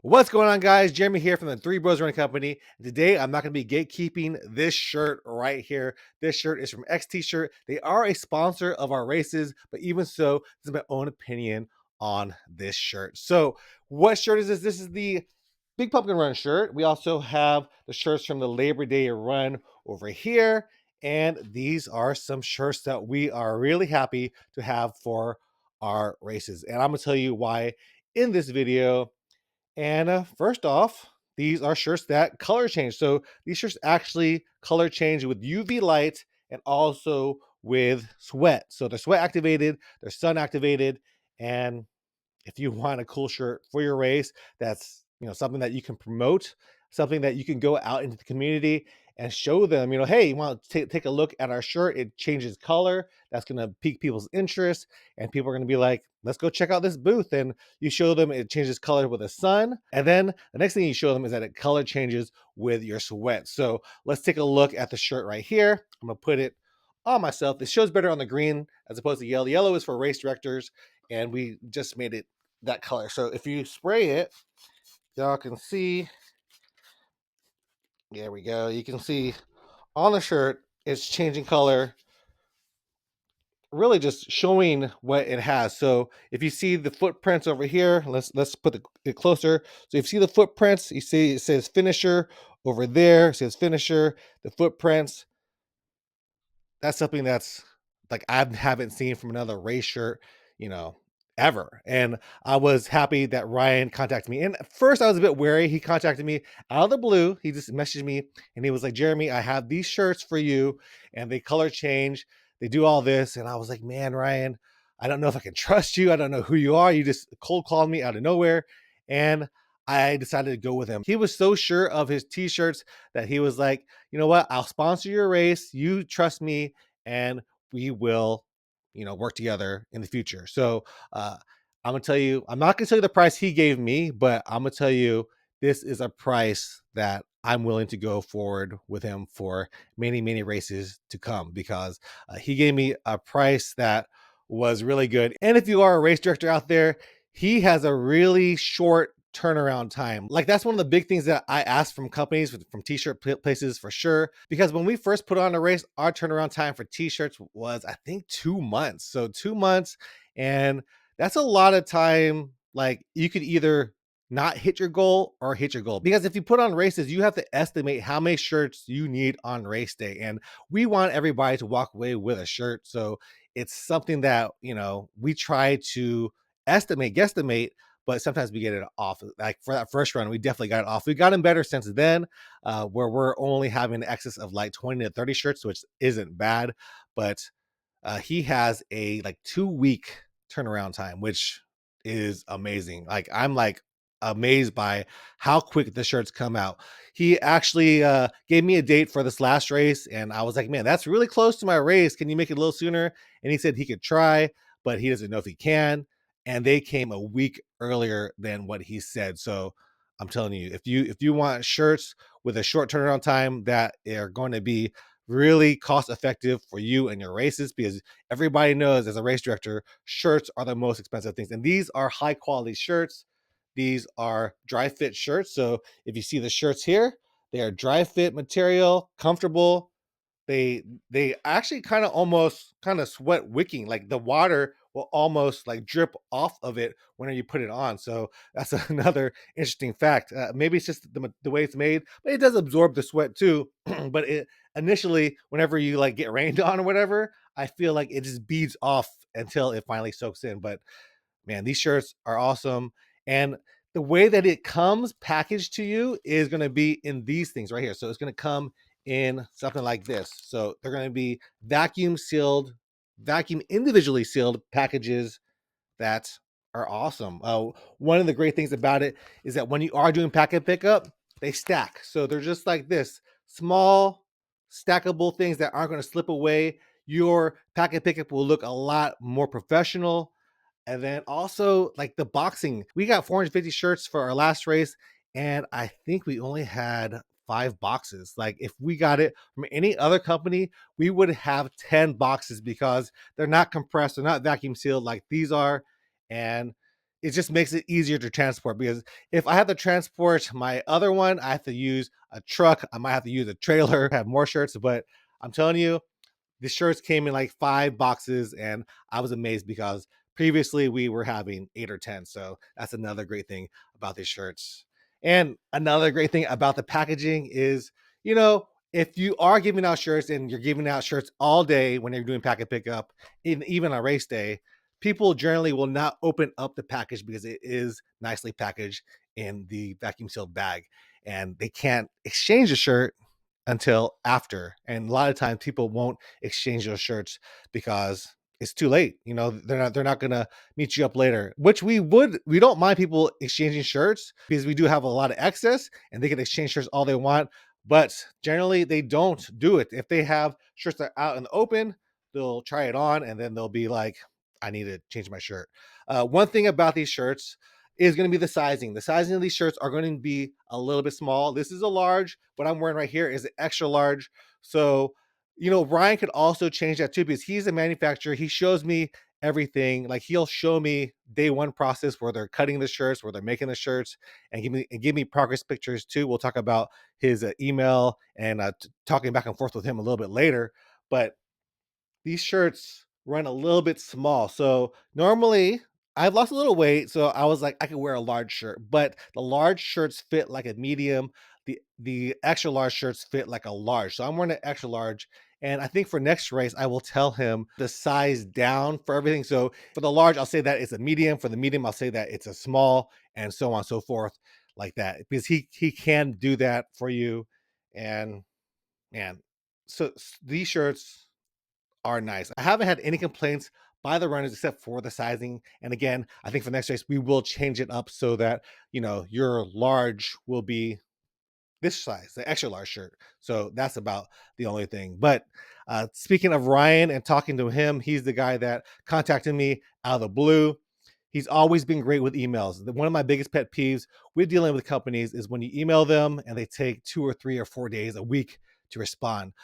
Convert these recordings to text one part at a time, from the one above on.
What's going on, guys? Jeremy here from the Three Bros Running Company. Today, I'm not going to be gatekeeping this shirt right here. This shirt is from X T-shirt. They are a sponsor of our races, but even so, this is my own opinion on this shirt. So, what shirt is this? This is the Big Pumpkin Run shirt. We also have the shirts from the Labor Day Run over here, and these are some shirts that we are really happy to have for our races. And I'm going to tell you why in this video. And first off, these are shirts that color change. So these shirts actually color change with UV light and also with sweat. So they're sweat activated, they're sun activated, and if you want a cool shirt for your race, that's something that you can promote, something that you can go out into the community and show them, hey, you want to take a look at our shirt, it changes color, that's going to pique people's interest, and people are going to be like, let's go check out this booth. And you show them it changes color with the sun, and then the next thing you show them is that it color changes with your sweat. So let's take a look at the shirt right here. I'm going to put it on myself. It shows better on the green as opposed to yellow. Yellow is for race directors, and we just made it that color. So if you spray it, y'all can see, there we go. You can see on the shirt, it's changing color, really just showing what it has. So if you see the footprints over here, let's put it closer. So if you see the footprints, you see it says finisher over there, it says finisher, the footprints. That's something that's like I haven't seen from another race shirt, you know, ever. And I was happy that Ryan contacted me. And at first I was a bit wary. He contacted me out of the blue. He just messaged me and he was like, Jeremy, I have these shirts for you and they color change. They do all this. And I was like, man, Ryan, I don't know if I can trust you. I don't know who you are. You just cold called me out of nowhere. And I decided to go with him. He was so sure of his t-shirts that he was like, you know what? I'll sponsor your race. You trust me, and we will, work together in the future. So I'm gonna tell you, I'm not gonna tell you the price he gave me, but I'm gonna tell you this is a price that I'm willing to go forward with him for many, many races to come because he gave me a price that was really good. And if you are a race director out there, he has a really short turnaround time. Like that's one of the big things that I ask from companies, from t-shirt places for sure. Because when we first put on a race, our turnaround time for t-shirts was I think 2 months. So 2 months, and that's a lot of time. Like you could either not hit your goal or hit your goal because if you put on races, you have to estimate how many shirts you need on race day, and we want everybody to walk away with a shirt. So it's something that we try to guesstimate, but sometimes we get it off. Like for that first run, we definitely got it off. We got gotten better since then, where we're only having an excess of like 20 to 30 shirts, which isn't bad. But he has a like 2 week turnaround time, which is amazing. Like I'm like amazed by how quick the shirts come out. He actually gave me a date for this last race, and I was like, man, that's really close to my race. Can you make it a little sooner? And he said he could try, but he doesn't know if he can. And they came a week earlier than what he said. So I'm telling you, if you want shirts with a short turnaround time that are going to be really cost effective for you and your races, because everybody knows as a race director, shirts are the most expensive things. And these are high quality shirts. These are dry fit shirts. So if you see the shirts here, they are dry fit material, comfortable. They actually almost kind of sweat wicking, like the water will almost like drip off of it whenever you put it on. So that's another interesting fact. Maybe it's just the way it's made, but it does absorb the sweat too. But it initially, whenever you like get rained on or whatever, I feel like it just beads off until it finally soaks in. But man, these shirts are awesome. And the way that it comes packaged to you is going to be in these things right here. So it's going to come in something like this. So they're going to be vacuum sealed, vacuum individually sealed packages that are awesome. One of the great things about it is that when you are doing packet pickup, they stack. So they're just like this small stackable things that aren't going to slip away. Your packet pickup will look a lot more professional. And then also like the boxing, we got 450 shirts for our last race, and I think we only had 5 boxes. Like if we got it from any other company, we would have 10 boxes because they're not compressed, they're not vacuum sealed like these are. And it just makes it easier to transport, because if I have to transport my other one, I have to use a truck. I might have to use a trailer, have more shirts. But I'm telling you, the shirts came in like 5 boxes, and I was amazed because previously we were having 8 or 10. So that's another great thing about these shirts. And another great thing about the packaging is, you know, if you are giving out shirts and you're giving out shirts all day when you're doing packet pickup, even on race day, people generally will not open up the package because it is nicely packaged in the vacuum sealed bag, and they can't exchange the shirt until after. And a lot of times people won't exchange those shirts because it's too late. You know, they're not gonna meet you up later. Which we don't mind people exchanging shirts because we do have a lot of excess and they can exchange shirts all they want. But generally they don't do it. If they have shirts that are out in the open, they'll try it on and then they'll be like, I need to change my shirt. One thing about these shirts is going to be the sizing. The sizing of these shirts are going to be a little bit small. This is a large. What I'm wearing right here is an extra large. So, you know, Ryan could also change that too because he's a manufacturer. He shows me everything. Like he'll show me day one process where they're cutting the shirts, where they're making the shirts, and give me progress pictures too. We'll talk about his email and talking back and forth with him a little bit later. But these shirts run a little bit small. So normally I've lost a little weight, so I was like, I could wear a large shirt, but the large shirts fit like a medium. The extra large shirts fit like a large. So I'm wearing an extra large. And I think for next race, I will tell him the size down for everything. So for the large, I'll say that it's a medium. For the medium, I'll say that it's a small, and so on and so forth, like that. Because he can do that for you. And man, so these shirts are nice. I haven't had any complaints by the runners except for the sizing. And again, I think for next race we will change it up so that you know your large will be this size, the extra large shirt. So that's about the only thing. But speaking of Ryan and talking to him, he's the guy that contacted me out of the blue. He's always been great with emails. One of my biggest pet peeves with dealing with companies is when you email them and they take 2 or 3 or 4 days, a week to respond.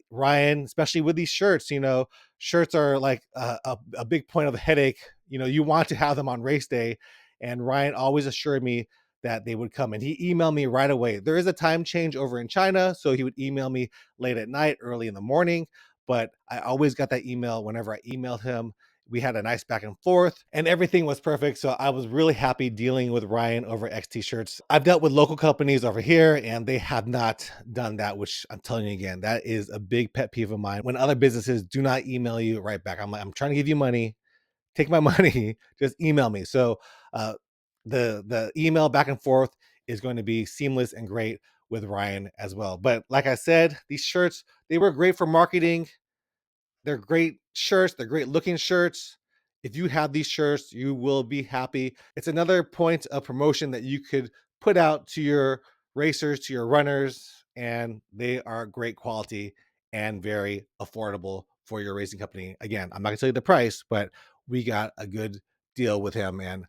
Ryan, especially with these shirts, you know, shirts are like a big point of a headache. You know, you want to have them on race day. And Ryan always assured me that they would come, and he emailed me right away. There is a time change over in China, so he would email me late at night, early in the morning, but I always got that email whenever I emailed him. We had a nice back and forth and everything was perfect. So I was really happy dealing with Ryan over XT shirts. I've dealt with local companies over here and they have not done that, which I'm telling you again, that is a big pet peeve of mine. When other businesses do not email you right back, I'm like, I'm trying to give you money, take my money, just email me. So uh, the email back and forth is going to be seamless and great with Ryan as well. But like I said, these shirts, they were great for marketing. They're great shirts. They're great looking shirts. If you have these shirts, you will be happy. It's another point of promotion that you could put out to your racers, to your runners, and they are great quality and very affordable for your racing company. Again, I'm not gonna tell you the price, but we got a good deal with him and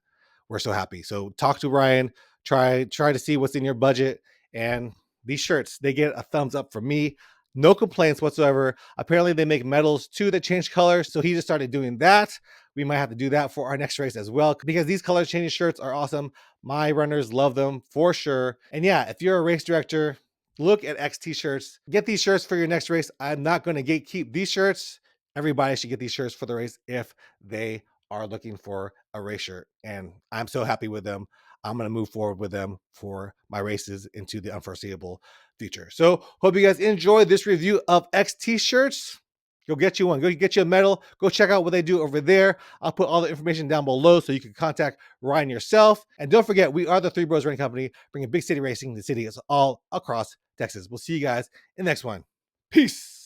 we're so happy. So talk to Ryan, try to see what's in your budget, and these shirts, they get a thumbs up from me. No complaints whatsoever. Apparently, they make medals too that change color. So he just started doing that. We might have to do that for our next race as well because these color changing shirts are awesome. My runners love them for sure. And yeah, if you're a race director, look at XT shirts. Get these shirts for your next race. I'm not going to gatekeep these shirts. Everybody should get these shirts for the race if they are looking for a race shirt. And I'm so happy with them. I'm going to move forward with them for my races into the unforeseeable future. So hope you guys enjoyed this review of XT shirts. Go get you one. Go get you a medal. Go check out what they do over there. I'll put all the information down below so you can contact Ryan yourself. And don't forget, we are the Three Bros Running Company, bringing big city racing to cities all across Texas. We'll see you guys in the next one. Peace.